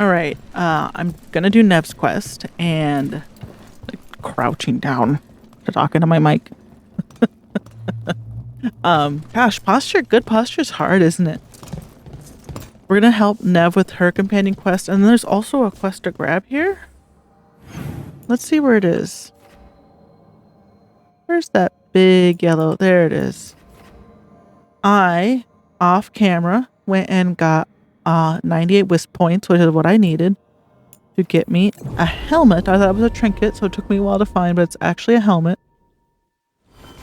All right. I'm gonna do Nev's quest and crouching down to talk into my mic. Gosh, good posture is hard, isn't it? We're gonna help Nev with her companion quest, and there's also a quest to grab here. Let's see where it is. Where's that big yellow? There it is. I, off camera, went and got 98 wisp points, which is what I needed to get me a helmet. I thought it was a trinket, so it took me a while to find, but it's actually a helmet.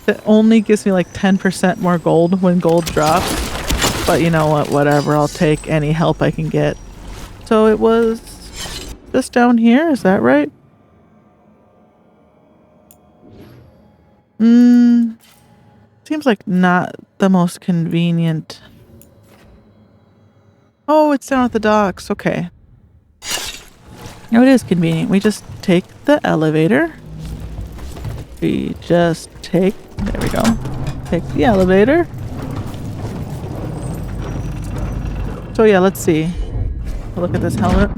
That only gives me like 10% more gold when gold drops. But you know what? Whatever. I'll take any help I can get. So it was just down here. Is that right? Seems like not the most convenient. Oh, it's down at the docks. Okay. No, it is convenient. We just take the elevator. We just take... There we go. Take the elevator. So yeah, let's see. Look at this helmet.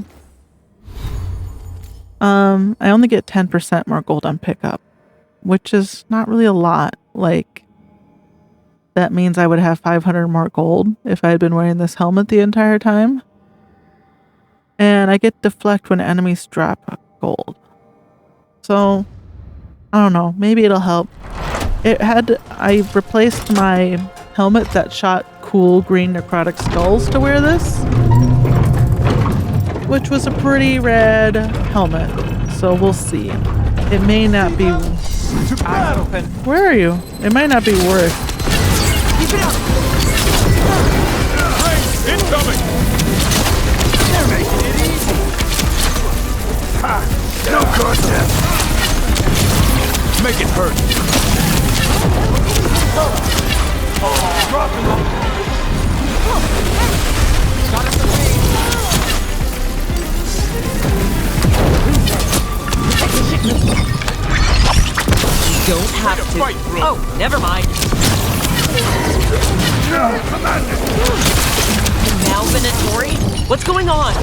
I only get 10% more gold on pickup, which is not really a lot. Like, that means I would have 500 more gold if I had been wearing this helmet the entire time. And I get deflect when enemies drop gold. So, I don't know. Maybe it'll help. I replaced my helmet that shot cool green necrotic skulls to wear this, which was a pretty rad helmet. So we'll see. It may not be... Where are you? It might not be worth... Keep it up! Incoming! They're making it easy! Ha! No contact! Make it hurt! Drop him! Got him for me! You don't have to. Fight, oh, never mind. Now, Venatori? What's going on?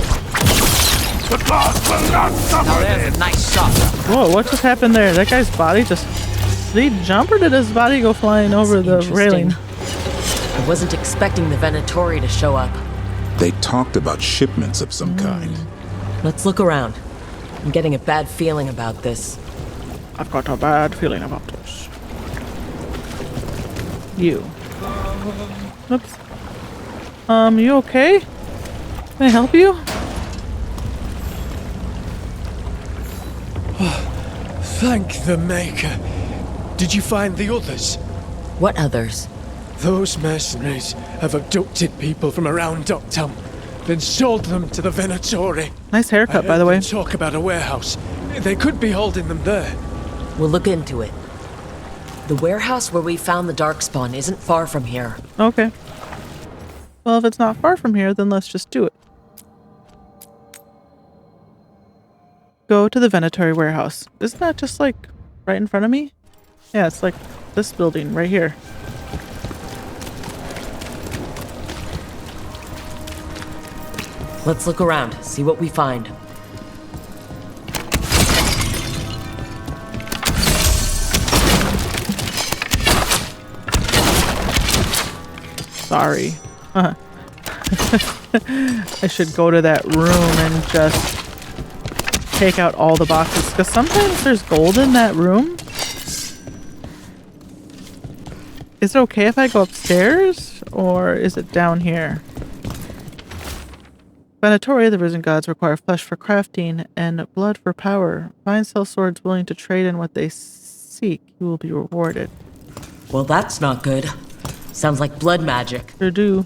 The boss will not suffer. Now there's a nice shot. Whoa, what just happened there? That guy's body just... Did he jump or did his body go flying over the railing? I wasn't expecting the Venatori to show up. They talked about shipments of some kind. Let's look around. I'm getting a bad feeling about this. I've got a bad feeling about this. You. Oops. You okay? Can I help you? Thank the Maker. Did you find the others? What others? Those mercenaries have abducted people from around Doctum, then sold them to the Venatori. Nice haircut, by the way. Talk about a warehouse. They could be holding them there. We'll look into it. The warehouse where we found the Darkspawn isn't far from here. Okay. Well, if it's not far from here, then let's just do it. Go to the Venatori warehouse. Isn't that just like right in front of me? Yeah, it's like this building right here. Let's look around, see what we find. Sorry. I should go to that room and just take out all the boxes, because sometimes there's gold in that room. Is it okay if I go upstairs, or is it down here? Venatori, the risen gods require flesh for crafting and blood for power. Find sell swords willing to trade in what they seek. You will be rewarded. Well, that's not good. Sounds like blood magic. Sure do.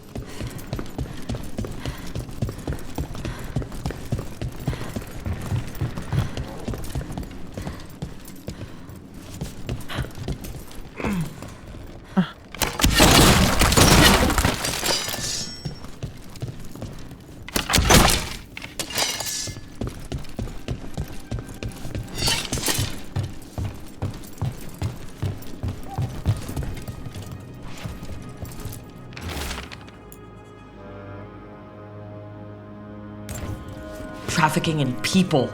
trafficking in people.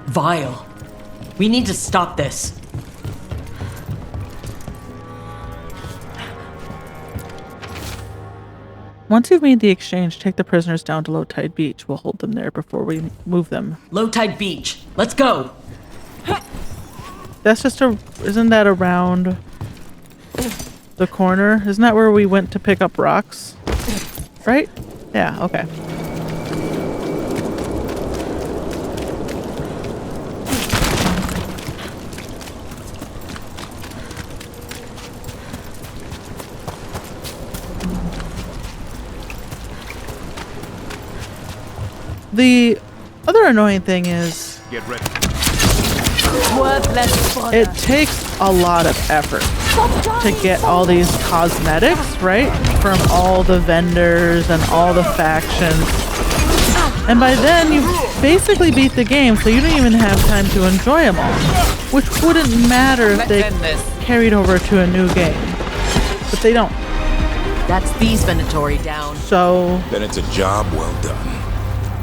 Vile. We need to stop this. Once you've made the exchange, take the prisoners down to Low Tide Beach. We'll hold them there before we move them. Low Tide Beach. Let's go. That's just isn't that around the corner? Isn't that where we went to pick up rocks? Right? Yeah, okay. The other annoying thing is Get ready. it takes a lot of effort to get all these cosmetics, right? From all the vendors and all the factions. And by then, you basically beat the game, so you don't even have time to enjoy them all. Which wouldn't matter if they carried over to a new game. But they don't. That's these Venatori down. So... Then it's a job well done.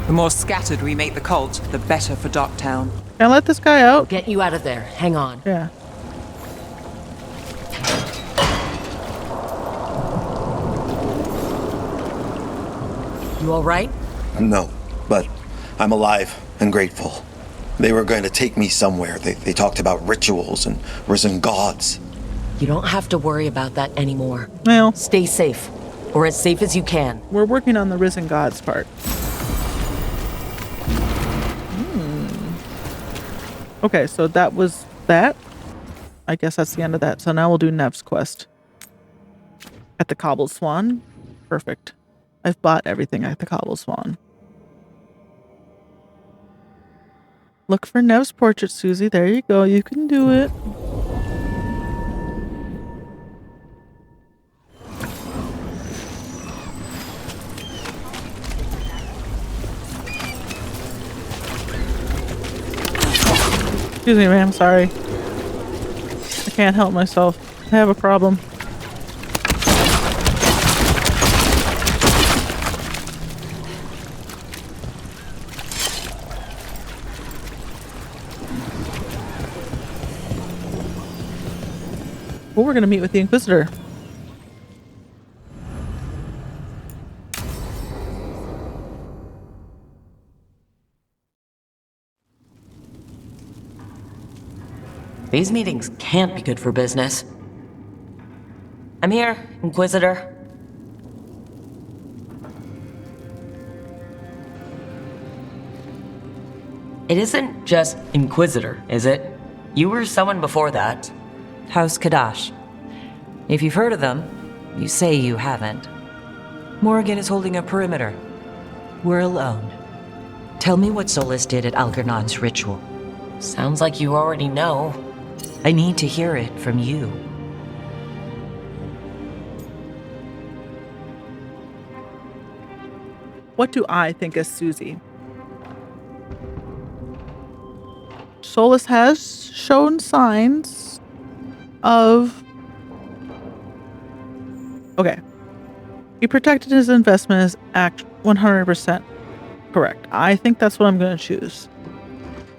The more scattered we make the cult, the better for Darktown. Can I let this guy out? Get you out of there. Hang on. Yeah. You all right? No, but I'm alive and grateful. They were going to take me somewhere. They talked about rituals and risen gods. You don't have to worry about that anymore. Well, Stay safe. Or as safe as you can. we're working on the Risen Gods part. Okay, so that was that. I guess that's the end of that. So now we'll do Nev's quest. At the Cobble Swan. Perfect. I've bought everything at the Cobble Swan. Look for Nev's portrait, Susie. There you go. You can do it. Excuse me, ma'am. Sorry. I can't help myself. I have a problem. Well, we're gonna meet with the Inquisitor. These meetings can't be good for business. I'm here, Inquisitor. It isn't just Inquisitor, is it? You were someone before that. House Kadash. If you've heard of them, you say you haven't. Morrigan is holding a perimeter. We're alone. Tell me what Solus did at Algernon's ritual. Sounds like you already know. I need to hear it from you. What do I think as Susie? Solus has shown signs of... Okay. He protected his investment as 100% correct. I think that's what I'm going to choose.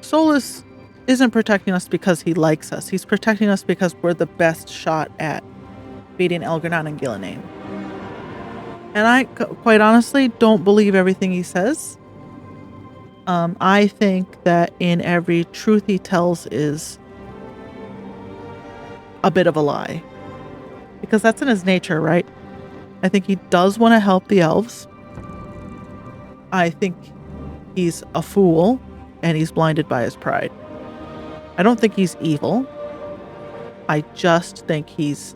Solus isn't protecting us because he likes us. He's protecting us because we're the best shot at beating Elgernon and Gillenane. And I, quite honestly, don't believe everything he says. I think that in every truth he tells is a bit of a lie. Because that's in his nature, right? I think he does want to help the elves. I think he's a fool and he's blinded by his pride. I don't think he's evil. I just think he's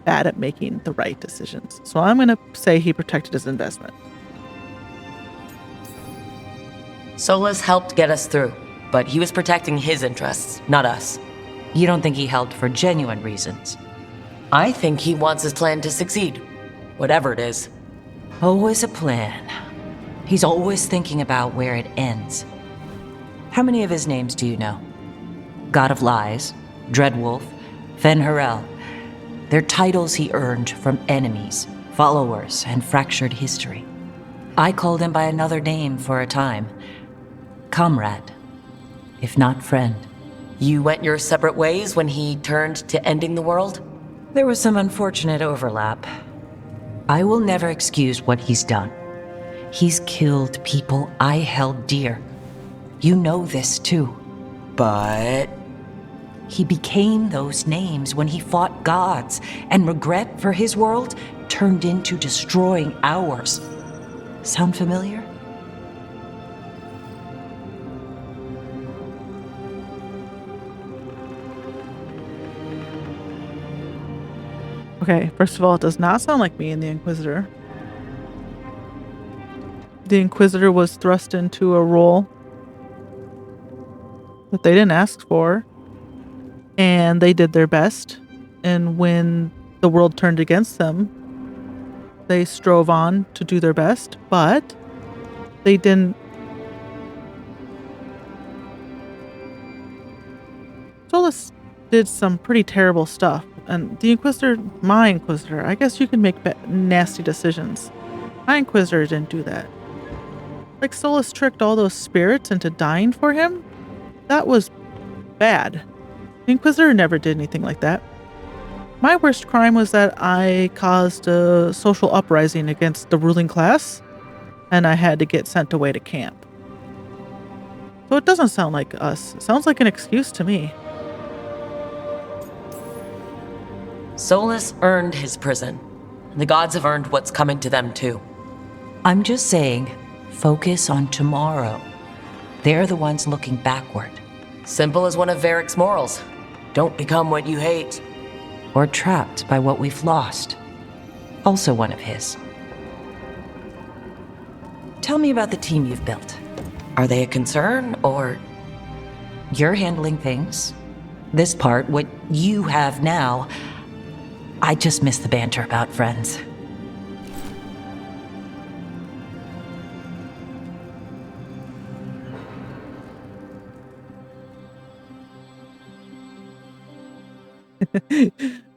bad at making the right decisions. So I'm going to say he protected his investment. Solus helped get us through, but he was protecting his interests, not us. You don't think he helped for genuine reasons? I think he wants his plan to succeed, whatever it is. Always a plan. He's always thinking about where it ends. How many of his names do you know? God of Lies, Dreadwolf, Fen'Harel. They're titles he earned from enemies, followers, and fractured history. I called him by another name for a time. Comrade, if not friend. You went your separate ways when he turned to ending the world? There was some unfortunate overlap. I will never excuse what he's done. He's killed people I held dear. You know this too. But... He became those names when he fought gods, and regret for his world turned into destroying ours. Sound familiar? Okay, first of all, it does not sound like me and the Inquisitor. The Inquisitor was thrust into a role that they didn't ask for, and they did their best. And when the world turned against them, they strove on to do their best, but they didn't. Solus did some pretty terrible stuff, and the Inquisitor, my Inquisitor, I guess you can make nasty decisions. My Inquisitor didn't do that. Like, Solus tricked all those spirits into dying for him? That was bad. The Inquisitor never did anything like that. My worst crime was that I caused a social uprising against the ruling class, and I had to get sent away to camp. So it doesn't sound like us. It sounds like an excuse to me. Solus earned his prison. The gods have earned what's coming to them too. I'm just saying, focus on tomorrow. They're the ones looking backward. Simple as one of Varric's morals. Don't become what you hate. Or trapped by what we've lost. Also one of his. Tell me about the team you've built. Are they a concern, or... You're handling things. This part, what you have now, I just miss the banter about friends.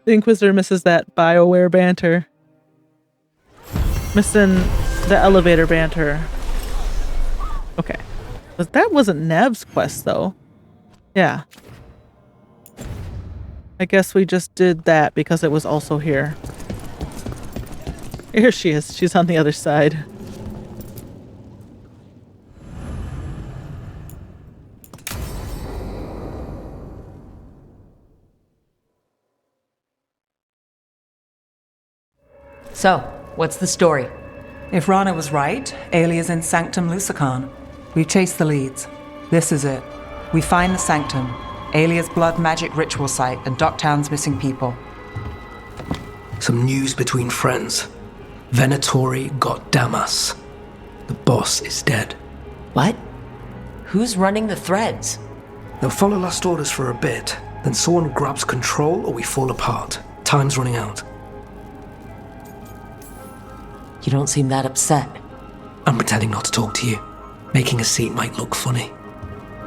The Inquisitor misses that BioWare banter. Missing the elevator banter. Okay. That wasn't Nev's quest, though. Yeah. I guess we just did that because it was also here. Here she is. She's on the other side. So, what's the story? If Rana was right, Alia's in Sanctum Lucican. We've chased the leads. This is it. We find the Sanctum, Alia's blood magic ritual site, and Docktown's missing people. Some news between friends. Venatori got Damas. The boss is dead. What? Who's running the threads? They'll follow last orders for a bit, then someone grabs control or we fall apart. Time's running out. You don't seem that upset. I'm pretending not to talk to you. Making a seat might look funny.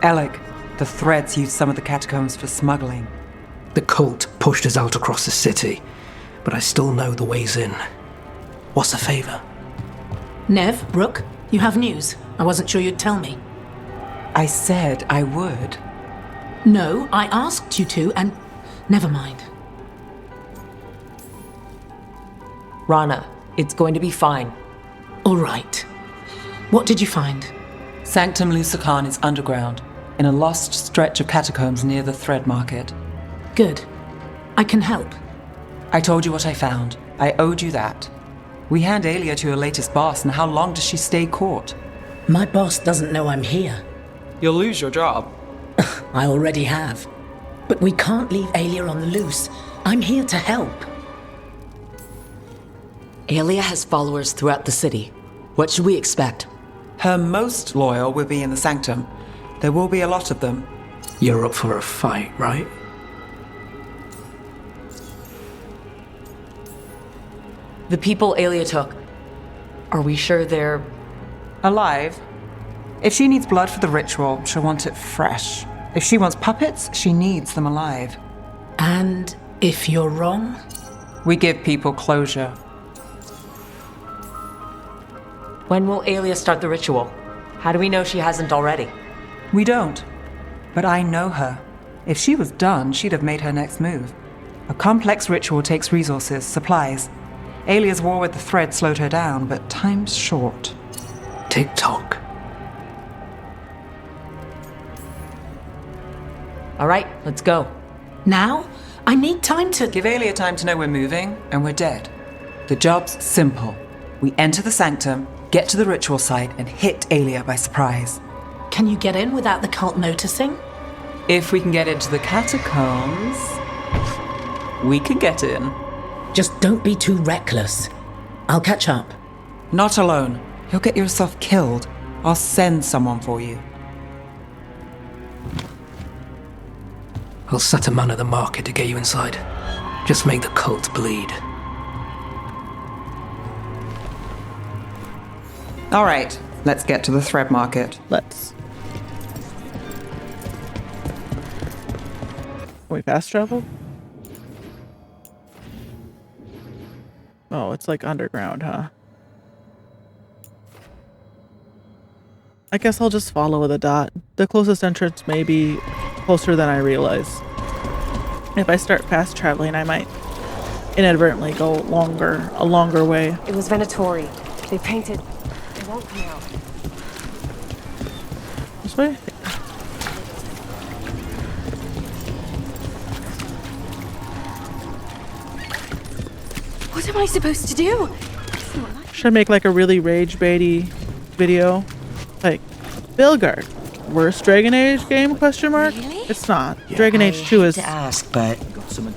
Alec, the threads used some of the catacombs for smuggling. The cult pushed us out across the city, but I still know the ways in. What's the favor? Nev, Brooke, you have news. I wasn't sure you'd tell me. I said I would. No, I asked you to, and never mind. Rana, it's going to be fine. All right. What did you find? Sanctum Lucican is underground, in a lost stretch of catacombs near the Thread Market. Good. I can help. I told you what I found. I owed you that. We hand Alia to your latest boss, and how long does she stay caught? My boss doesn't know I'm here. You'll lose your job. I already have. But we can't leave Alia on the loose. I'm here to help. Alia has followers throughout the city. What should we expect? Her most loyal will be in the Sanctum. There will be a lot of them. You're up for a fight, right? The people Alia took, are we sure they're... Alive? If she needs blood for the ritual, she'll want it fresh. If she wants puppets, she needs them alive. And if you're wrong? We give people closure. When will Aelia start the ritual? How do we know she hasn't already? We don't. But I know her. If she was done, she'd have made her next move. A complex ritual takes resources, supplies. Aelia's war with the thread slowed her down, but time's short. Tick-tock. All right, let's go. Now? I need time to... Give Aelia time to know we're moving, and we're dead. The job's simple. We enter the sanctum, get to the ritual site, and hit Aelia by surprise. Can you get in without the cult noticing? If we can get into the catacombs, we can get in. Just don't be too reckless. I'll catch up. Not alone. You'll get yourself killed. I'll send someone for you. I'll set a man at the market to get you inside. Just make the cult bleed. All right, let's get to the thread market. Let's. Can we fast travel? Oh, it's like underground, huh? I guess I'll just follow the dot. The closest entrance may be closer than I realize. If I start fast traveling, I might inadvertently go a longer way. It was Venatori. They painted. It won't come out. This way? What am I supposed to do? Should I make like a really rage baity video? Like, Veilguard, worst Dragon Age game, question mark? Really? It's not. Dragon Age 2 is... I hate to ask, but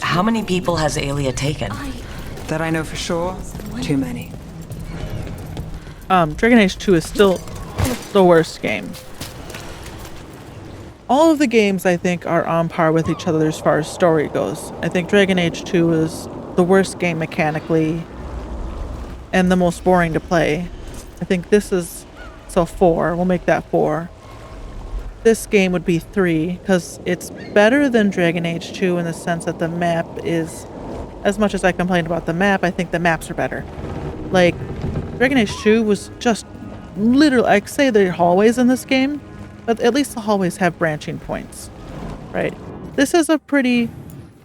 how many people has Aelia taken? That I know for sure, too many. Dragon Age 2 is still the worst game. All of the games, I think, are on par with each other as far as story goes. I think Dragon Age 2 is the worst game mechanically and the most boring to play. I think this is... So 4. We'll make that 4. This game would be 3, because it's better than Dragon Age 2 in the sense that the map is... As much as I complained about the map, I think the maps are better. Like, Dragon Age 2 was just literally... I say there are hallways in this game, but at least the hallways have branching points. Right? This is a pretty...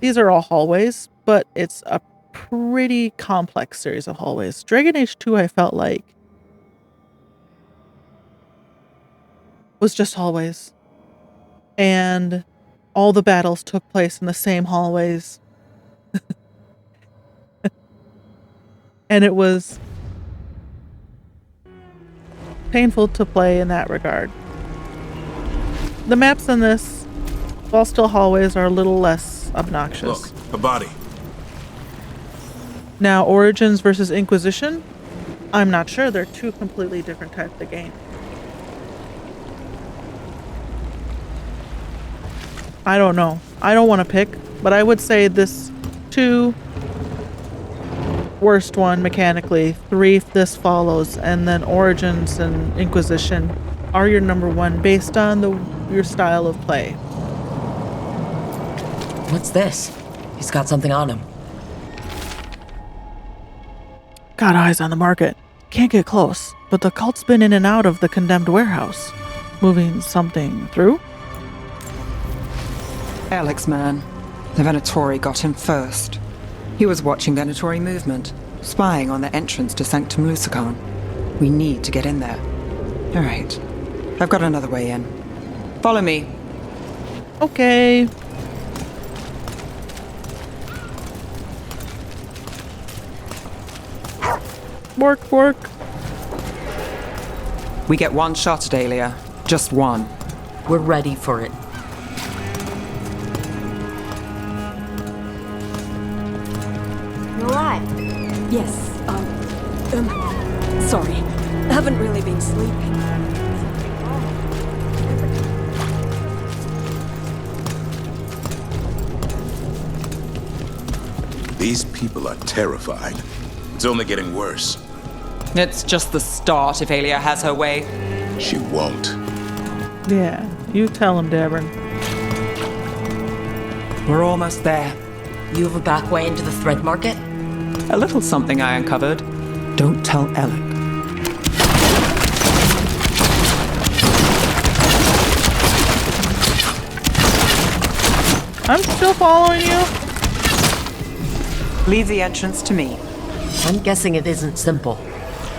These are all hallways, but it's a pretty complex series of hallways. Dragon Age 2, I felt like, was just hallways. And all the battles took place in the same hallways. And it was painful to play in that regard. The maps in this, while still hallways, are a little less obnoxious. Look, a body. Now, Origins versus Inquisition, I'm not sure. They're two completely different types of game. I don't know. I don't want to pick, but I would say this 2, worst one mechanically, 3 if this follows, and then Origins and Inquisition are your number 1 based on your style of play. What's this? He's got something on him. Got eyes on the market. Can't get close, but the cult's been in and out of the condemned warehouse. Moving something through? Alex, man. The Venatori got him first. He was watching Venatori movement, spying on the entrance to Sanctum Lucican. We need to get in there. All right. I've got another way in. Follow me. Okay. Work. We get one shot at Aelia. Just one. We're ready for it. You're alive. Yes. Sorry. Haven't really been sleeping. These people are terrified. It's only getting worse. It's just the start if Aelia has her way. She won't. Yeah, you tell him, Davern. We're almost there. You have a back way into the thread market? A little something I uncovered. Don't tell Alec. I'm still following you. Leave the entrance to me. I'm guessing it isn't simple.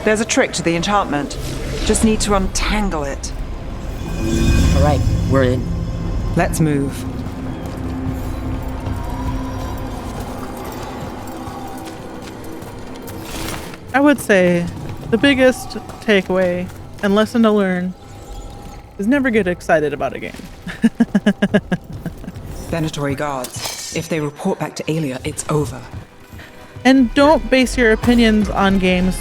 There's a trick to the enchantment. Just need to untangle it. All right, we're in. Let's move. I would say the biggest takeaway and lesson to learn is never get excited about a game. Venatory guards. If they report back to Aelia, it's over. And don't base your opinions on games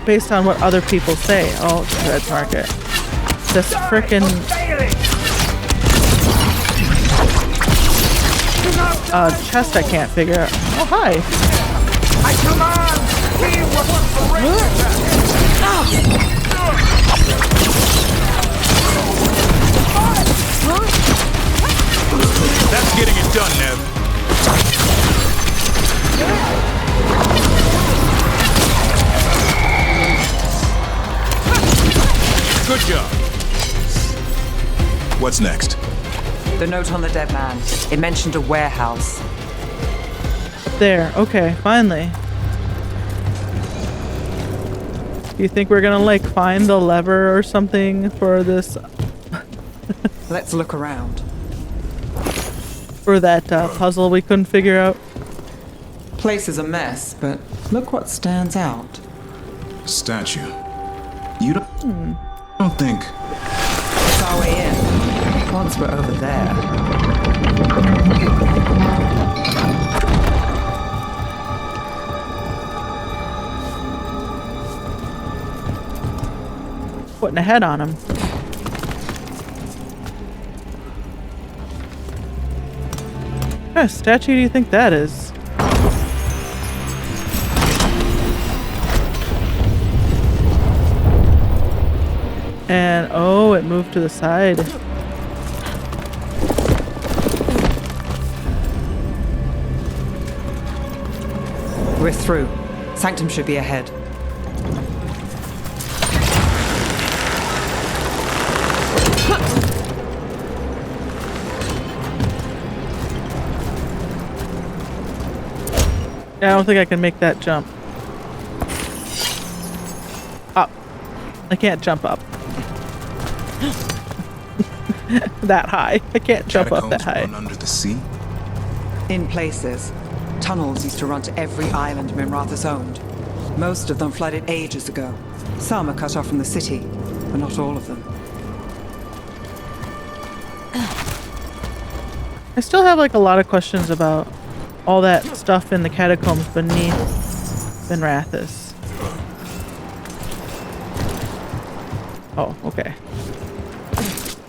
based on what other people say. Oh, Red Market. This frickin' chest I can't figure out. Oh, hi. I command! He was That's getting it done, Nev. Good job. What's next? The note on the dead man. It mentioned a warehouse. There. Okay, finally. Do you think we're gonna, like, find the lever or something for this? Let's look around. For that puzzle we couldn't figure out? Place is a mess, but look what stands out. Statue. You don't think... It's our way in. Once we're over there. Putting a head on him. What kind of statue do you think that is? And oh, it moved to the side. We're through. Sanctum should be ahead. Yeah, I don't think I can make that jump. Up. I can't jump up. That high. I can't jump up that high. Run under the sea? In places. Tunnels used to run to every island Minrathus owned. Most of them flooded ages ago. Some are cut off from the city, but not all of them. I still have, like, a lot of questions about all that stuff in the catacombs beneath Minrathus. Oh, okay.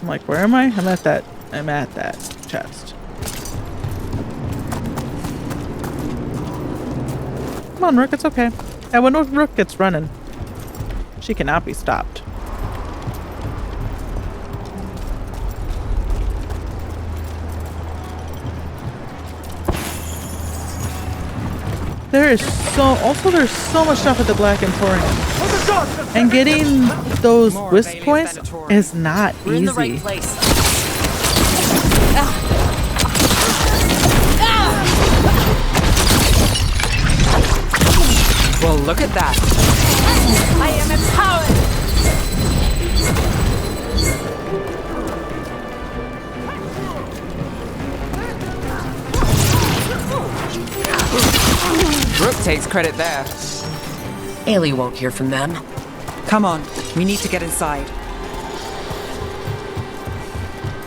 I'm like, where am I? I'm at that chest. Come on, Rook, it's okay. Yeah, when Rook gets running, she cannot be stopped. There's so much stuff at the Black Emporium. And getting those wisp points is not We're in the right easy. place. Well, look at that. I am empowered! Rook takes credit there. Ailey won't hear from them. Come on, we need to get inside.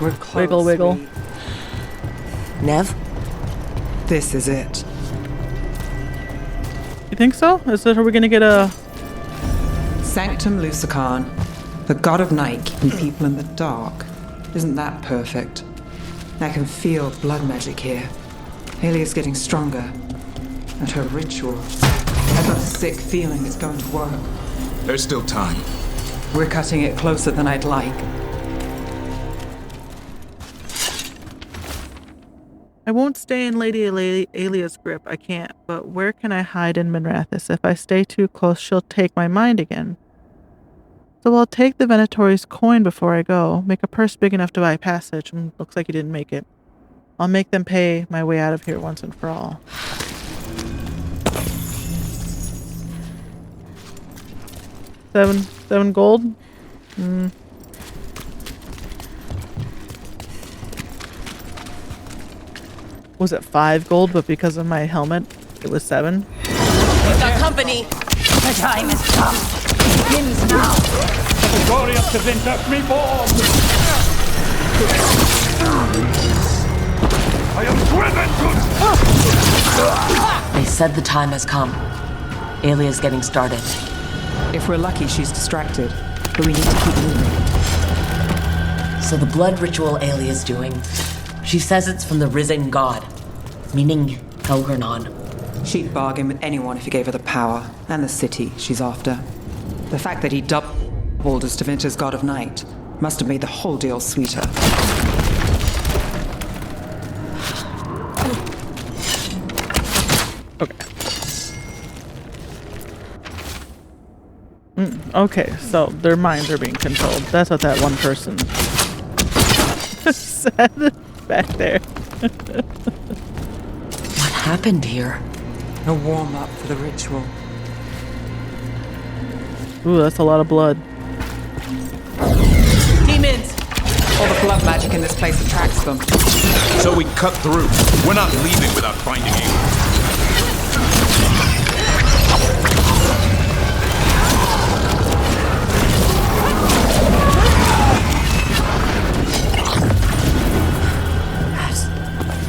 We're close. Wiggle, wiggle. Nev? This is it. You think so? Are we gonna get a... Sanctum Lucican, the god of night keeping people in the dark. Isn't that perfect? I can feel blood magic here. Aelia's getting stronger. And her ritual. I've got a sick feeling it's going to work. There's still time. We're cutting it closer than I'd like. I won't stay in Lady Aelia's grip. I can't. But where can I hide in Minrathus? If I stay too close, she'll take my mind again. So I'll take the Venatori's coin before I go. Make a purse big enough to buy passage. Looks like he didn't make it. I'll make them pay my way out of here once and for all. Seven gold? Was it 5 gold, but because of my helmet, it was 7? We've got company. The time has come. It begins now. The glory of the winter reborn. I am driven to. They said the time has come. Alia's getting started. If we're lucky, she's distracted. But we need to keep moving. So the blood ritual Alia's doing, she says it's from the risen god, meaning Veilguard. She'd bargain with anyone if he gave her the power and the city she's after. The fact that he doubled as Tevinter's god of night must have made the whole deal sweeter. Okay, so their minds are being controlled. That's what that one person said back there. What happened here? A warm-up for the ritual. Ooh, that's a lot of blood. Demons! All the blood magic in this place attracts them. So we cut through. We're not leaving without finding you.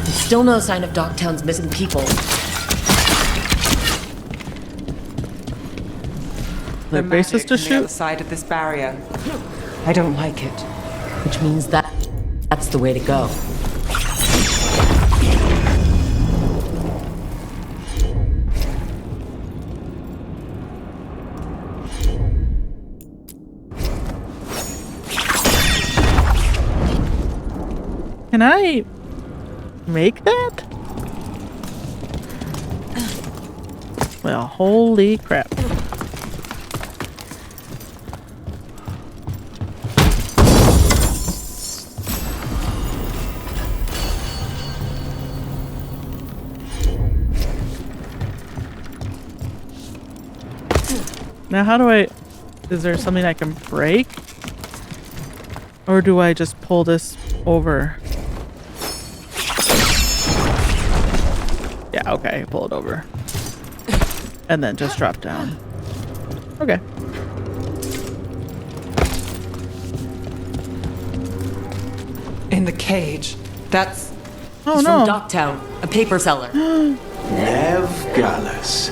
Still no sign of Dogtown's missing people. Their base is to on the shoot? other side of this barrier. I don't like it. Which means that's the way to go. Can I make that? Well, holy crap. Now how do I... Is there something I can break? Or do I just pull this over? Yeah, okay, pull it over. And then just drop down. Okay. In the cage. That's... Oh He's no. from Dogtown, a paper seller. Nev Gallus.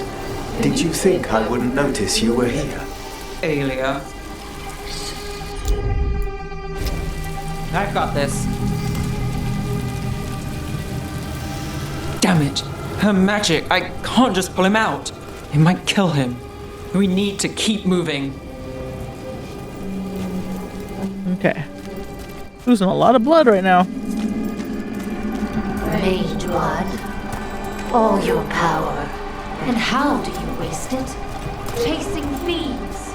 Did you think I wouldn't notice you were here? Alia. I've got this. Damn it. Her magic. I can't just pull him out. It might kill him. We need to keep moving. Okay. Losing a lot of blood right now. Mage blood. All your power. And how do you waste it? Chasing fiends.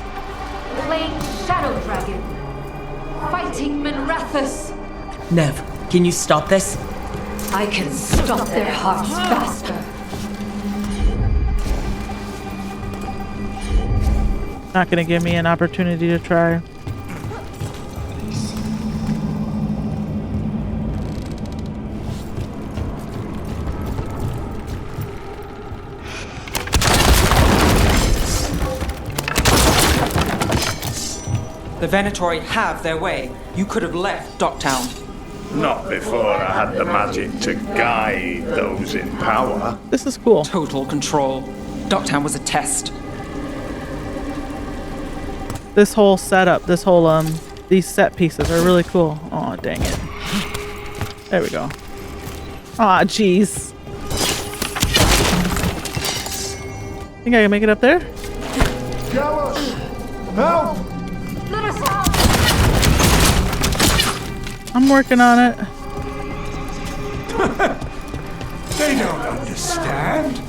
Playing Shadow Dragon. Fighting Minrathus. Nev, can you stop this? I can stop their hearts faster. Not gonna give me an opportunity to try. The Venatori have their way. You could have left Dogtown. Not before I had the magic to guide those in power. This is cool. Total control. Dogtown was a test. This whole setup, this whole these set pieces are really cool. Oh dang it. There we go. Aw, jeez. Think I can make it up there? Gallus! Help! Let us out! I'm working on it. They don't understand.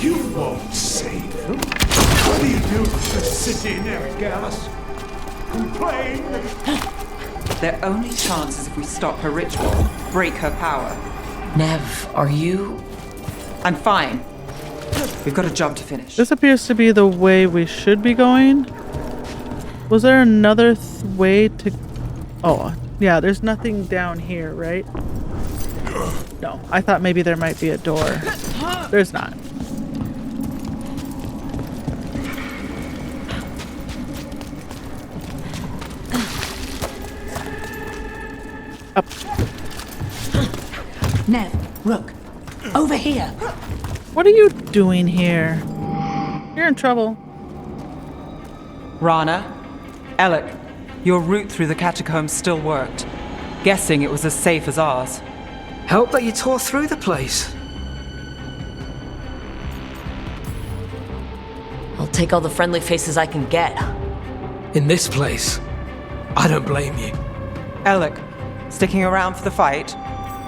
You won't save them. What do you do with the city now, Gallus? complain. Their only chance is if we stop her ritual, break her power. Nev, are you... I'm fine. We've got a job to finish. This appears to be the way we should be going. Was there another way to... Oh, yeah, there's nothing down here, right? No, I thought maybe there might be a door. There's not. Up. Nev, Rook, over here. What are you doing here? You're in trouble. Rana, Alec, your route through the catacombs still worked. Guessing it was as safe as ours. Help that you tore through the place. I'll take all the friendly faces I can get. In this place, I don't blame you. Alec, sticking around for the fight?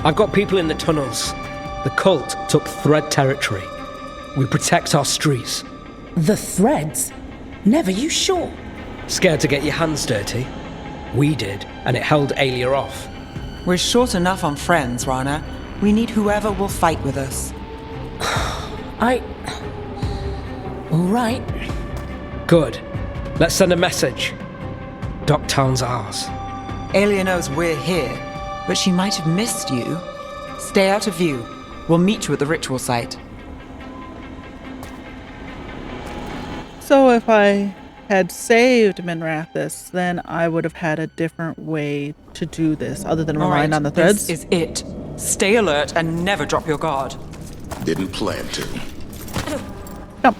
I've got people in the tunnels. The cult took Thread territory. We protect our streets. The Threads? Nev, are you sure? Scared to get your hands dirty? We did, and it held Alia off. We're short enough on friends, Rana. We need whoever will fight with us. All right. Good. Let's send a message. Docktown's ours. Alia knows we're here, but she might have missed you. Stay out of view. We'll meet you at the ritual site. So if I had saved Minrathis, then I would have had a different way to do this, other than relying on the threads. This is it. Stay alert and never drop your guard. Didn't plan to. Come.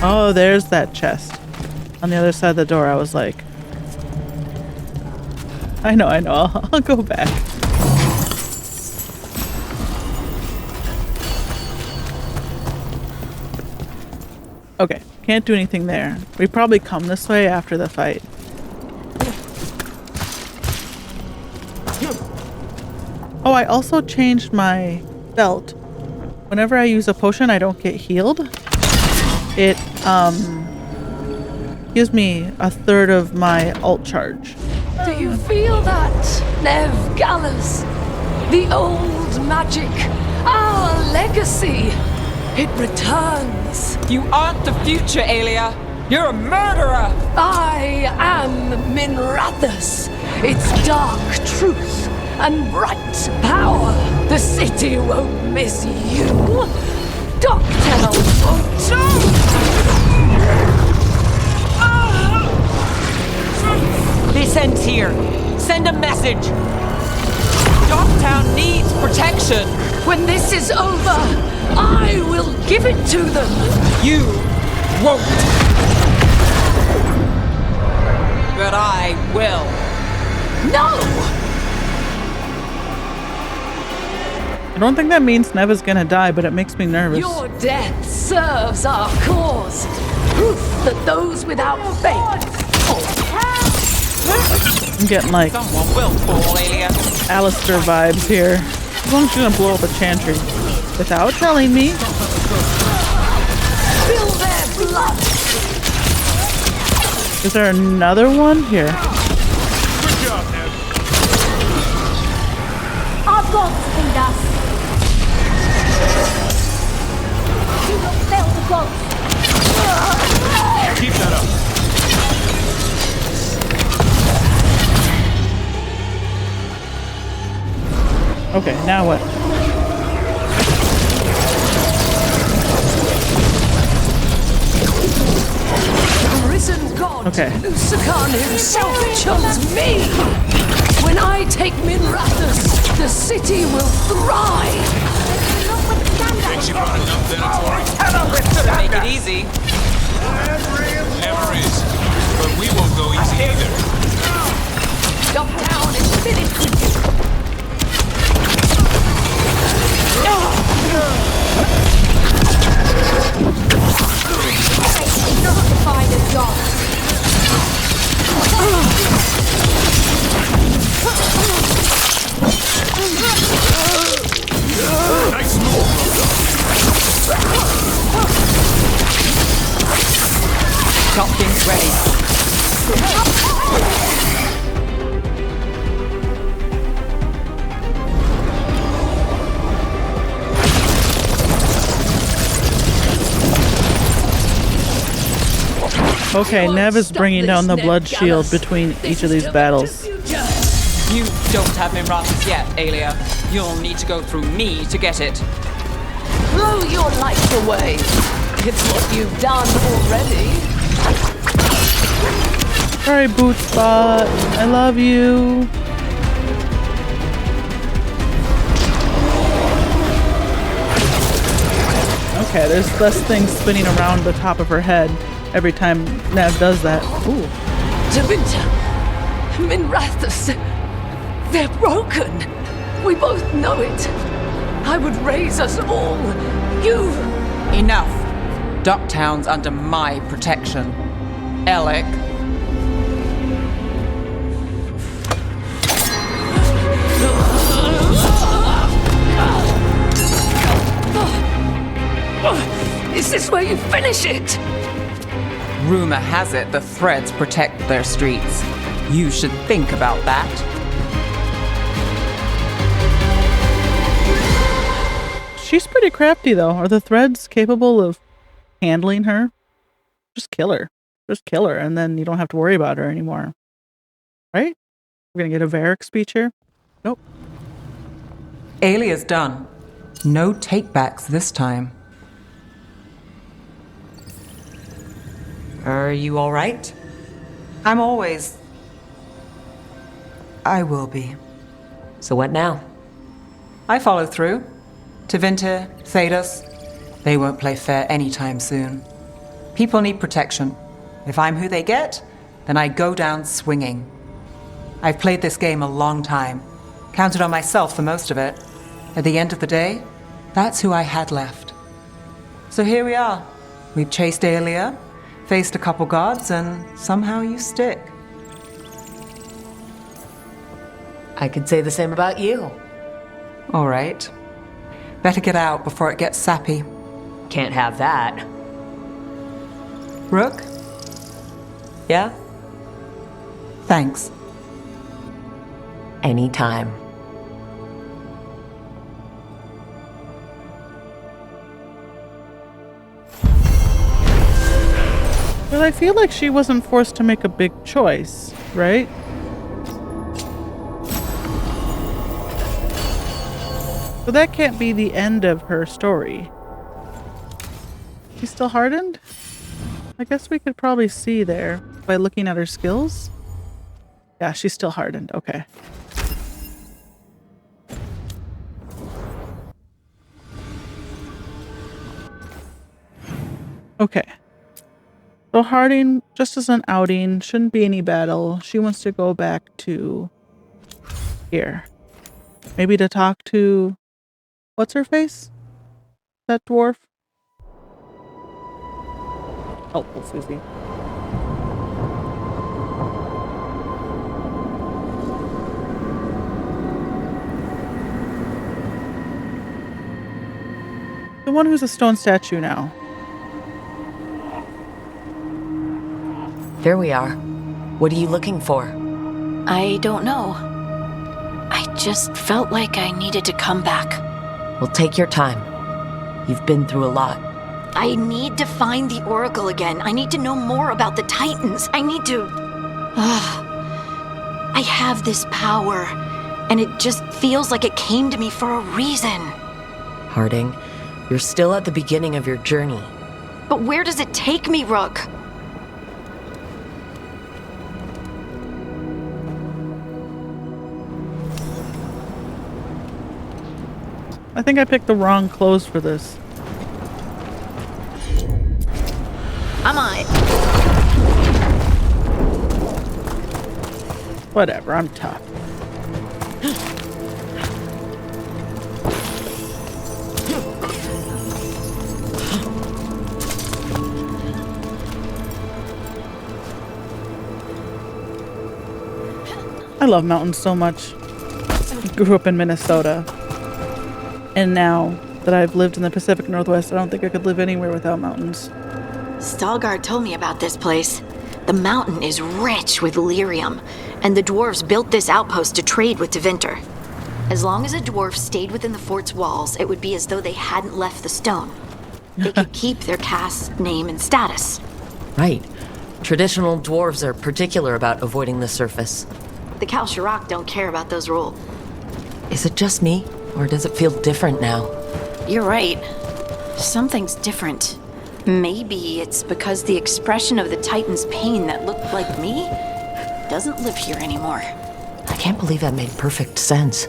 Oh, there's that chest. On the other side of the door, I was like... I know, I'll go back. Okay, can't do anything there. We probably come this way after the fight. Oh, I also changed my belt. Whenever I use a potion, I don't get healed. It, gives me a third of my ult charge. Do you feel that, Nev Gallus? The old magic, our legacy. It returns. You aren't the future, Alia. You're a murderer. I am Minrathis. Its dark truth and bright power. The city won't miss you. Docktown won't. This ends here. Send a message. Docktown needs protection. When this is over, I will give it to them. You won't. But I will. No! I don't think that means Neva's gonna die, but it makes me nervous. Your death serves our cause. Proof that those without faith. I'm getting like someone will fall, Alia. Alistair vibes here. As long as she's gonna blow up a chantry without telling me. Spill their blood. Is there another one here? Good job, Nev. Our gods lead us. Do not fail the gods. Keep that up. Okay, now what? The risen god, Okay. Lucican himself chose me. When I take Minrathis, the city will thrive. Think you brought enough Make Venatori? it easy. Never is. But we won't go easy either. Docktown is finished with you. Notified as God. Nice move, Got things ready. Okay, Nev is bringing down the blood shield between each of these battles. You don't have Minrathus yet, Aelia. You'll need to go through me to get it. Blow your life away. It's what you've done already. Sorry, Bootspot. I love you. Okay, there's less things spinning around the top of her head every time Nev does that. Ooh. Tevinter, Minrathus, they're broken. We both know it. I would raise us all. You... Enough. Ducktown's under my protection. Alec. Is this where you finish it? Rumor has it the Threads protect their streets. You should think about that. She's pretty crafty, though. Are the Threads capable of handling her? Just kill her. Just kill her, and then you don't have to worry about her anymore. Right? We're gonna get a Varric speech here? Nope. Aelia's done. No takebacks this time. Are you all right? I'm always... I will be. So what now? I follow through. Tevinter, Thedas, they won't play fair anytime soon. People need protection. If I'm who they get, then I go down swinging. I've played this game a long time. Counted on myself for most of it. At the end of the day, that's who I had left. So here we are. We've chased Aelia, faced a couple gods, and somehow you stick. I could say the same about you. All right. Better get out before it gets sappy. Can't have that. Rook? Yeah? Thanks. Anytime. But I feel like she wasn't forced to make a big choice, right? So that can't be the end of her story. She's still hardened? I guess we could probably see there by looking at her skills. Yeah, she's still hardened. Okay. Okay. So Harding, just as an outing, shouldn't be any battle. She wants to go back to here. Maybe to talk to... What's her face? That dwarf? Helpful, Susie. The one who's a stone statue now. Here we are. What are you looking for? I don't know. I just felt like I needed to come back. Well, take your time. You've been through a lot. I need to find the Oracle again. I need to know more about the Titans. I need to... I have this power, and it just feels like it came to me for a reason. Harding, you're still at the beginning of your journey. But where does it take me, Rook? I think I picked the wrong clothes for this. Am I? Whatever, I'm tough. I love mountains so much. I grew up in Minnesota. And now that I've lived in the Pacific Northwest, I don't think I could live anywhere without mountains. Stalgard told me about this place. The mountain is rich with lyrium, and the dwarves built this outpost to trade with Tevinter. As long as a dwarf stayed within the fort's walls, it would be as though they hadn't left the stone. They could keep their caste, name, and status. Right. Traditional dwarves are particular about avoiding the surface. The Kalsharak don't care about those rules. Is it just me, or does it feel different now? You're right. Something's different. Maybe it's because the expression of the Titan's pain that looked like me doesn't live here anymore. I can't believe that made perfect sense.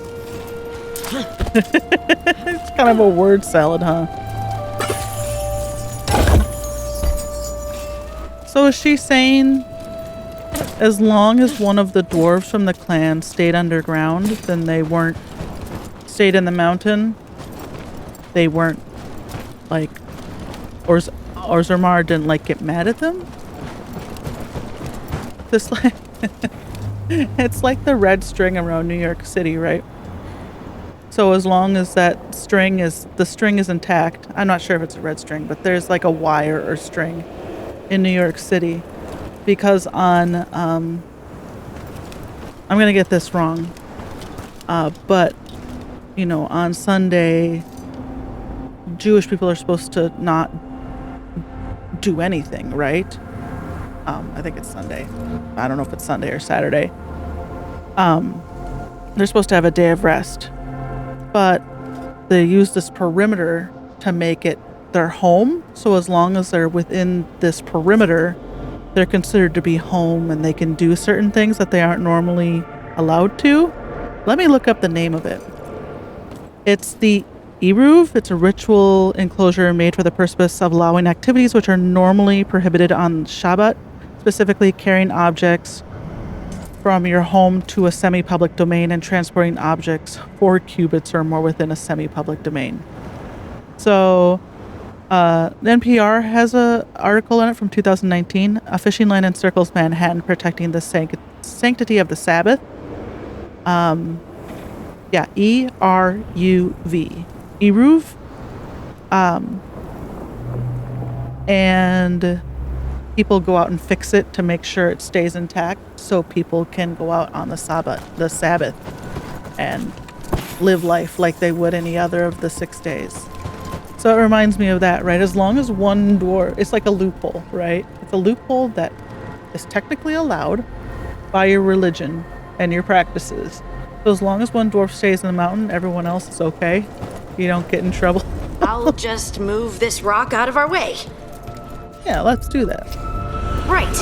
It's kind of a word salad, huh? So is she saying as long as one of the dwarves from the clan stayed underground, then they weren't stayed in the mountain, they weren't like, or Zermar didn't like get mad at them? This like it's like the red string around New York City, right? So as long as the string is intact, I'm not sure if it's a red string, but there's like a wire or string in New York City, because on I'm gonna get this wrong, but you know, on Sunday Jewish people are supposed to not do anything, right? I think it's Sunday. I don't know if it's Sunday or Saturday. They're supposed to have a day of rest, but they use this perimeter to make it their home. So as long as they're within this perimeter, they're considered to be home and they can do certain things that they aren't normally allowed to. Let me look up the name of it. It's the Eruv. It's a ritual enclosure made for the purpose of allowing activities which are normally prohibited on Shabbat, specifically carrying objects from your home to a semi-public domain and transporting objects 4 cubits or more within a semi-public domain. So the NPR has an article in it from 2019. A fishing line encircles Manhattan, protecting the sanctity of the Sabbath. E-R-U-V. Eruv. And people go out and fix it to make sure it stays intact so people can go out on the Sabbath and live life like they would any other of the 6 days. So it reminds me of that, right? As long as one dwarf, it's like a loophole, right? It's a loophole that is technically allowed by your religion and your practices. So as long as one dwarf stays in the mountain, everyone else is okay. You don't get in trouble. I'll just move this rock out of our way. Yeah, let's do that. Right.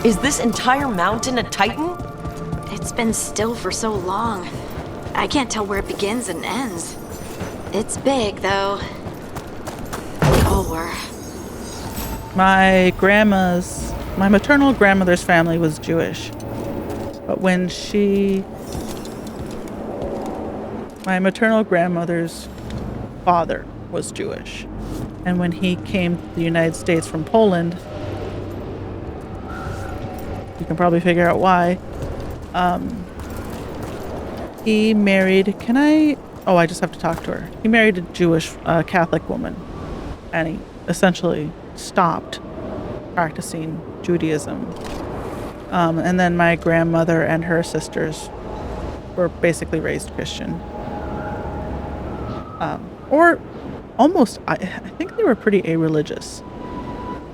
Is this entire mountain a Titan? It's been still for so long. I can't tell where it begins and ends. It's big, though. We all were. My maternal grandmother's family was Jewish. But when my maternal grandmother's father was Jewish. And when he came to the United States from Poland, you can probably figure out why, he married, I just have to talk to her. He married a Jewish Catholic woman, and he essentially stopped practicing Judaism. And then my grandmother and her sisters were basically raised Christian. Or almost, I think they were pretty a-religious.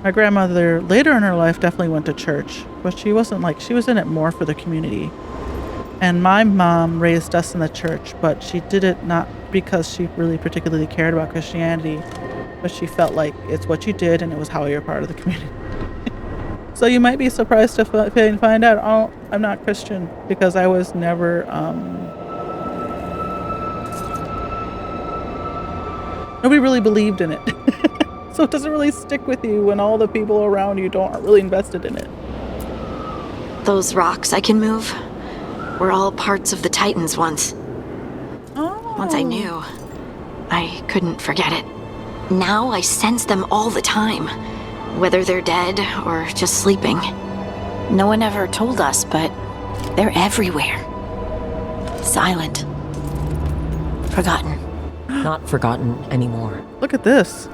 My grandmother, later in her life, definitely went to church, but she wasn't she was in it more for the community. And my mom raised us in the church, but she did it not because she really particularly cared about Christianity, but she felt like it's what you did and it was how you're part of the community. So you might be surprised to find out, I'm not Christian, because I was never, nobody really believed in it. So it doesn't really stick with you when all the people around you aren't really invested in it. Those rocks I can move were all parts of the Titans once. Oh. Once I knew, I couldn't forget it. Now I sense them all the time, whether they're dead or just sleeping. No one ever told us, but they're everywhere. Silent. Forgotten. Not forgotten anymore. Look at this.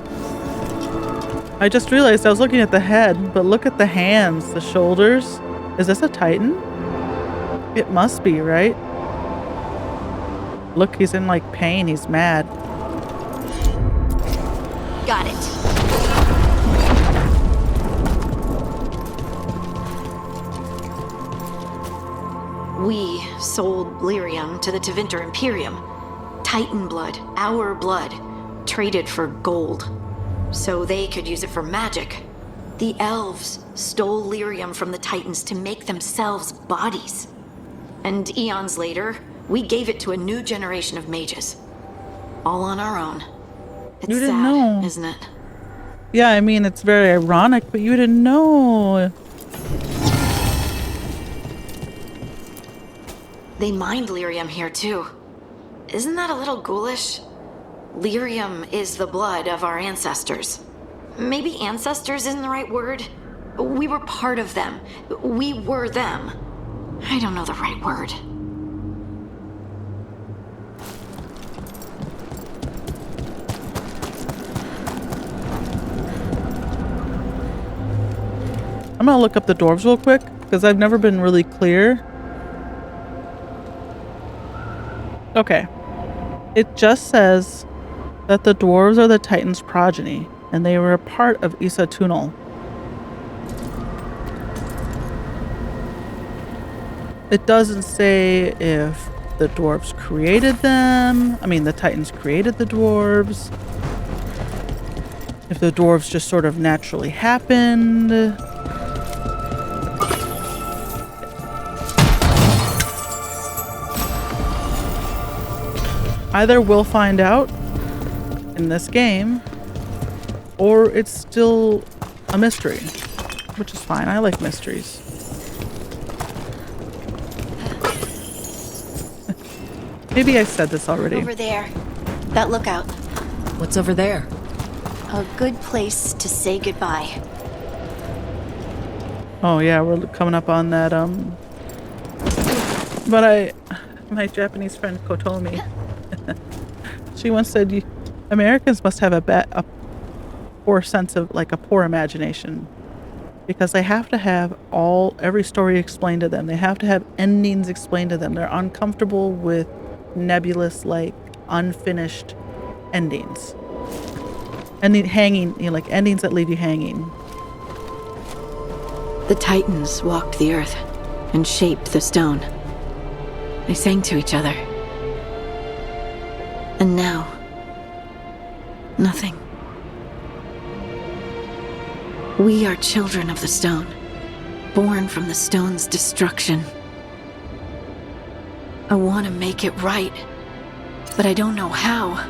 I just realized I was looking at the head, but look at the hands, the shoulders. Is this a Titan? It must be, right? Look, he's in like pain. He's mad. Got it. We sold lyrium to the Tevinter Imperium. Titan blood, our blood, traded for gold. So they could use it for magic. The elves stole lyrium from the Titans to make themselves bodies. And eons later, we gave it to a new generation of mages. All on our own. It's You didn't sad, know. isn't it? Yeah, I mean, it's very ironic, but you didn't know. They mined lyrium here too. Isn't that a little ghoulish? Lyrium is the blood of our ancestors. Maybe ancestors isn't the right word. We were part of them. We were them. I don't know the right word. I'm gonna look up the dwarves real quick because I've never been really clear. Okay. It just says that the dwarves are the Titans' progeny, and they were a part of Issa Tunal. It doesn't say if the dwarves created them. I mean, the Titans created the dwarves. If the dwarves just sort of naturally happened. Either we'll find out in this game, or it's still a mystery, which is fine. I like mysteries. Maybe I said this already. Over there. That lookout. What's over there? A good place to say goodbye. Oh yeah, we're coming up on that, But my Japanese friend Kotomi, she once said, Americans must have a poor sense of, like, a poor imagination. Because they have to have every story explained to them. They have to have endings explained to them. They're uncomfortable with nebulous, like, unfinished endings. Hanging, like endings that leave you hanging. The Titans walked the earth and shaped the stone. They sang to each other. And now, nothing. We are children of the stone, born from the stone's destruction. I want to make it right, but I don't know how.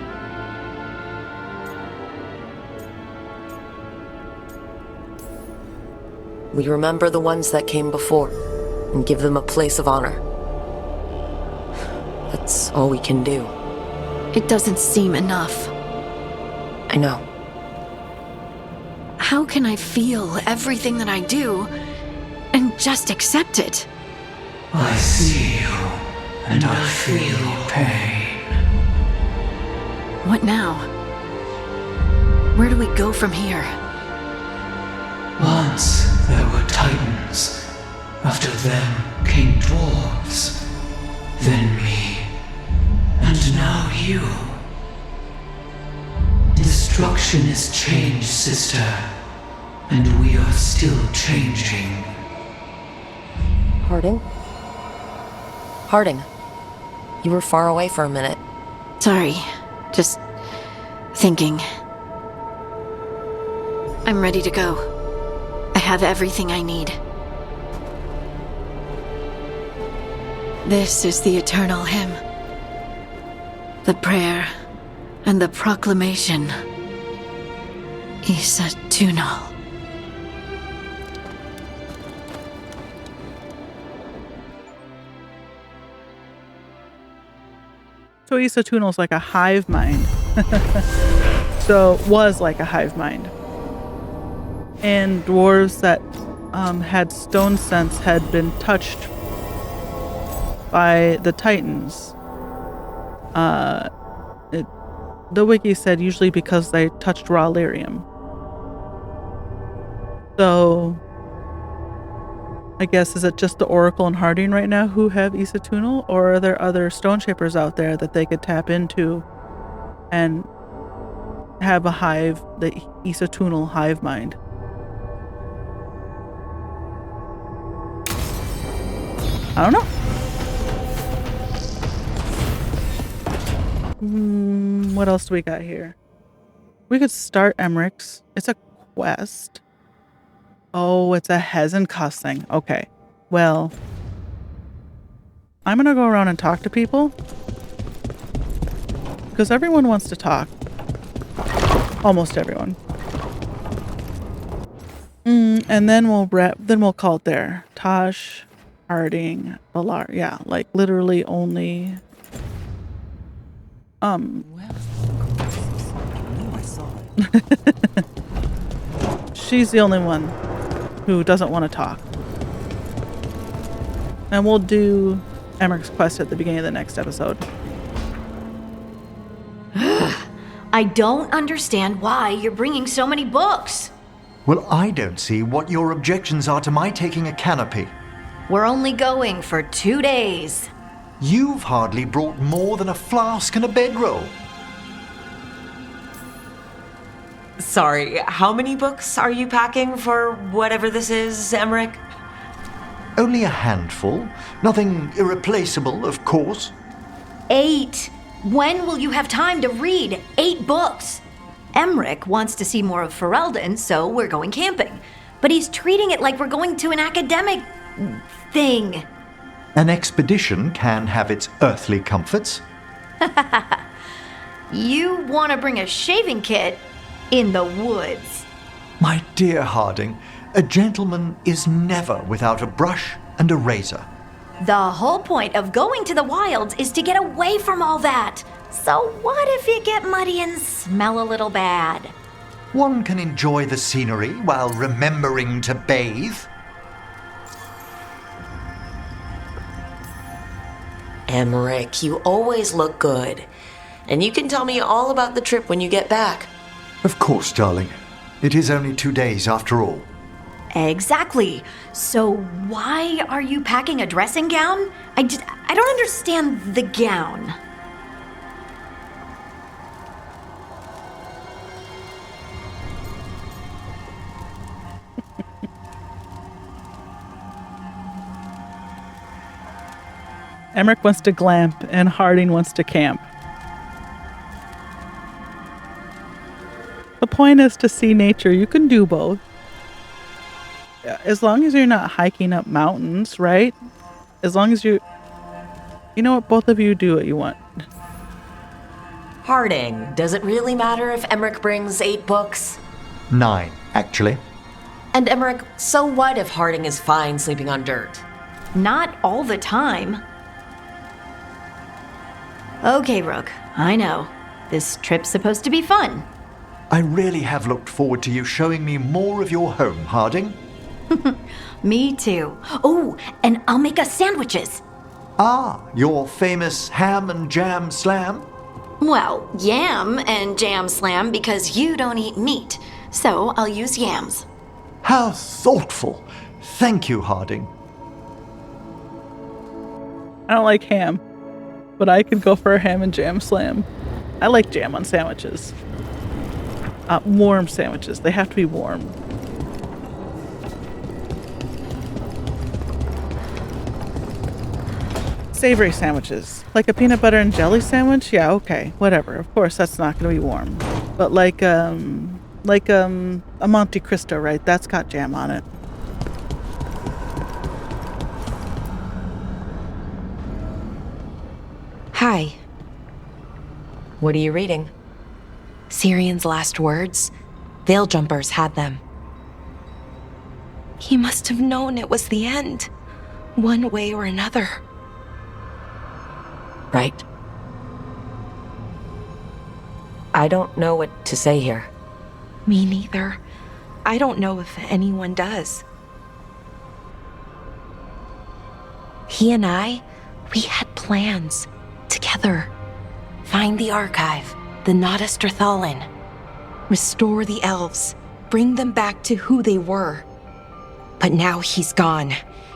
We remember the ones that came before and give them a place of honor. That's all we can do. It doesn't seem enough. I know. How can I feel everything that I do and just accept it? I see you, and I feel your pain. What now? Where do we go from here? Once there were Titans. After them came dwarves. Then me. And now you. Destruction is change, sister. And we are still changing. Harding? Harding, you were far away for a minute. Sorry, just thinking. I'm ready to go. I have everything I need. This is the eternal hymn. The prayer and the proclamation. Issa Tunal. So Issa Tunal's like a hive mind. Was like a hive mind. And dwarves that had stone sense had been touched by the Titans. The wiki said usually because they touched raw lyrium. So, I guess, is it just the Oracle and Harding right now who have Isatunal, or are there other stone shapers out there that they could tap into and have a hive, the Isatunal hive mind? I don't know. What else do we got here? We could start Emmerich's. It's a quest. Oh, it's a Hezenkost thing. Okay. Well, I'm going to go around and talk to people. Because everyone wants to talk. Almost everyone. And then we'll call it there. Tosh, Harding, Valar. Yeah, like literally only... She's the only one who doesn't want to talk. And we'll do Emmerich's quest at the beginning of the next episode. I don't understand why you're bringing so many books. Well, I don't see what your objections are to my taking a canopy. We're only going for 2 days. You've hardly brought more than a flask and a bedroll. Sorry, how many books are you packing for whatever this is, Emmerich? Only a handful. Nothing irreplaceable, of course. 8. When will you have time to read 8 books? Emmerich wants to see more of Ferelden, so we're going camping. But he's treating it like we're going to an academic thing. An expedition can have its earthly comforts. You want to bring a shaving kit in the woods? My dear Harding, a gentleman is never without a brush and a razor. The whole point of going to the wilds is to get away from all that. So what if you get muddy and smell a little bad? One can enjoy the scenery while remembering to bathe. Emmerich, you always look good. And you can tell me all about the trip when you get back. Of course, darling. It is only 2 days after all. Exactly. So why are you packing a dressing gown? I don't understand the gown. Emmerich wants to glamp and Harding wants to camp. The point is to see nature. You can do both. As long as you're not hiking up mountains, right? As long as you know what, both of you do what you want. Harding, does it really matter if Emmerich brings 8 books? 9, actually. And Emmerich, so what if Harding is fine sleeping on dirt? Not all the time. Okay, Rook, I know. This trip's supposed to be fun. I really have looked forward to you showing me more of your home, Harding. Me too. Oh, and I'll make us sandwiches. Ah, your famous ham and jam slam? Well, yam and jam slam because you don't eat meat. So I'll use yams. How thoughtful. Thank you, Harding. I don't like ham, but I could go for a ham and jam slam. I like jam on sandwiches. Warm sandwiches. They have to be warm. Savory sandwiches. Like a peanut butter and jelly sandwich? Yeah, okay. Whatever. Of course, that's not going to be warm. But like a Monte Cristo, right? That's got jam on it. Hi. What are you reading? Syrion's last words? Veil Jumpers had them. He must have known it was the end, one way or another. Right. I don't know what to say here. Me neither. I don't know if anyone does. He and I, we had plans. Together. Find the archive, the Nada Strathalin. Restore the elves. bring them back to who they were. But now he's gone,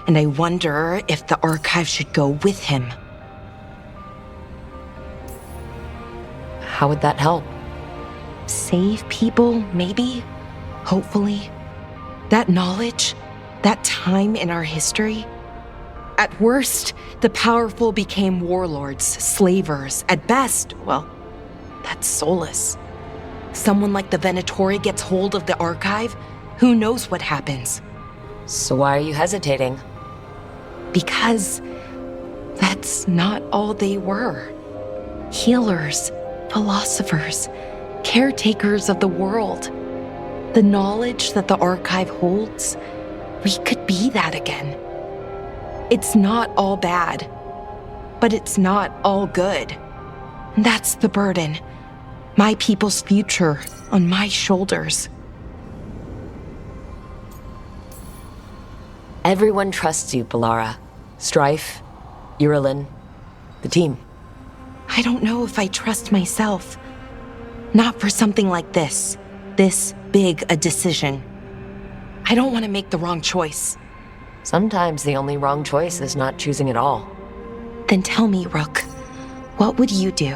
and I wonder if the archive should go with him. How would that help? Save people, maybe? Hopefully. That knowledge, that time in our history. At worst, the powerful became warlords, slavers. At best, well, that's soulless. Someone like the Venatori gets hold of the archive, who knows what happens? So why are you hesitating? Because that's not all they were. Healers, philosophers, caretakers of the world. The knowledge that the archive holds, we could be that again. It's not all bad, but it's not all good. That's the burden. My people's future on my shoulders. Everyone trusts you, Balara. Strife, Irilyn, the team. I don't know if I trust myself. Not for something like this. This big a decision. I don't want to make the wrong choice. Sometimes the only wrong choice is not choosing at all. Then tell me, Rook, what would you do?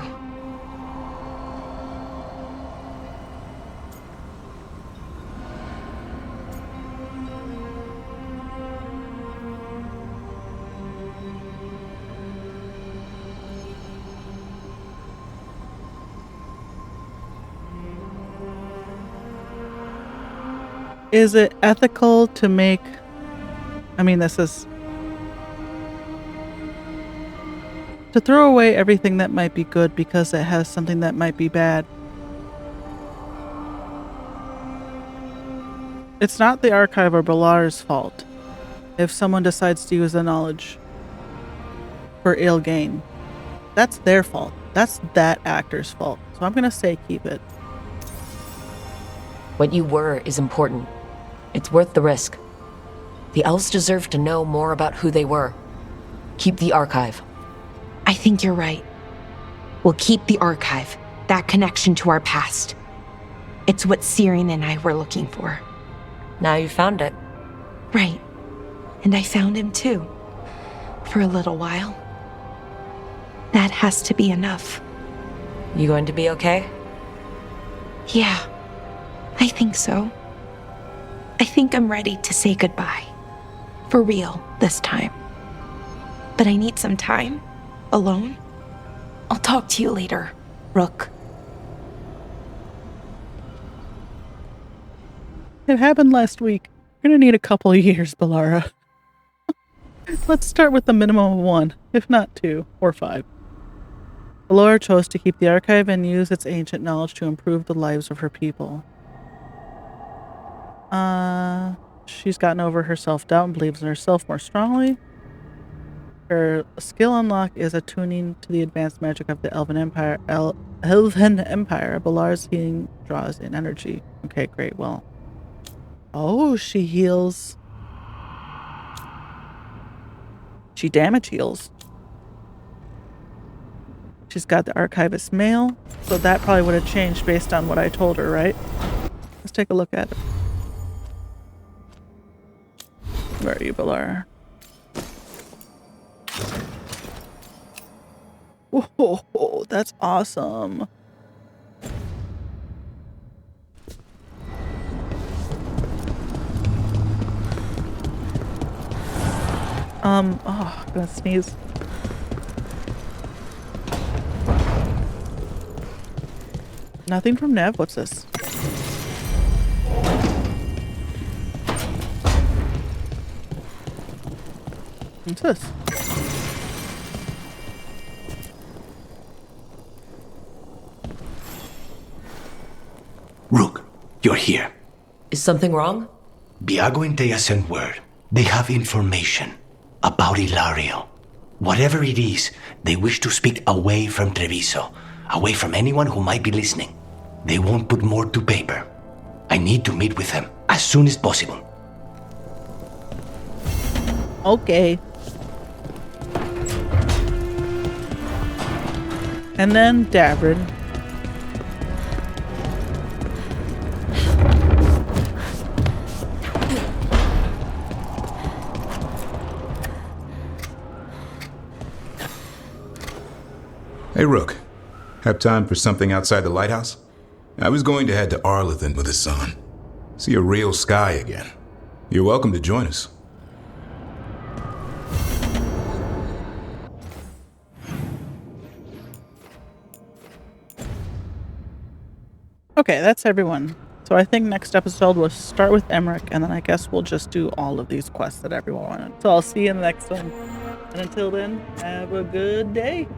Is it ethical to make... I mean, this is... to throw away everything that might be good because it has something that might be bad. It's not the archive or Balara's fault if someone decides to use the knowledge for ill gain. That's their fault. That's that actor's fault. So I'm going to say keep it. What you were is important. It's worth the risk. The elves deserve to know more about who they were. Keep the archive. I think you're right. We'll keep the archive, that connection to our past. It's what Syrian and I were looking for. Now you found it. Right. And I found him too. For a little while. That has to be enough. You going to be okay? Yeah. I think so. I think I'm ready to say goodbye. For real, this time. But I need some time. Alone. I'll talk to you later, Rook. It happened last week. You're gonna need a couple of years, Balara. Let's start with the minimum of 1, if not 2 or 5. Balara chose to keep the archive and use its ancient knowledge to improve the lives of her people. She's gotten over her self-doubt and believes in herself more strongly. Her skill unlock is attuning to the advanced magic of the Elven Empire. Balara's healing draws in energy. Okay, great. Well, oh, she heals. She damage heals. She's got the archivist mail, so that probably would have changed based on what I told her, right? Let's take a look at it. Where are you, Balara? Whoa, that's awesome. Oh, I'm gonna sneeze. Nothing from Nev. What's this? What's this? Rook, you're here. Is something wrong? Biago and Thea sent word. They have information about Ilario. Whatever it is, they wish to speak away from Treviso, away from anyone who might be listening. They won't put more to paper. I need to meet with them as soon as possible. Okay. And then Davrin. Hey, Rook. Have time for something outside the lighthouse? I was going to head to Arlington with the sun. See a real sky again. You're welcome to join us. Okay, that's everyone. So I think next episode we'll start with Emmerich, and then I guess we'll just do all of these quests that everyone wanted. So I'll see you in the next one. And until then, have a good day.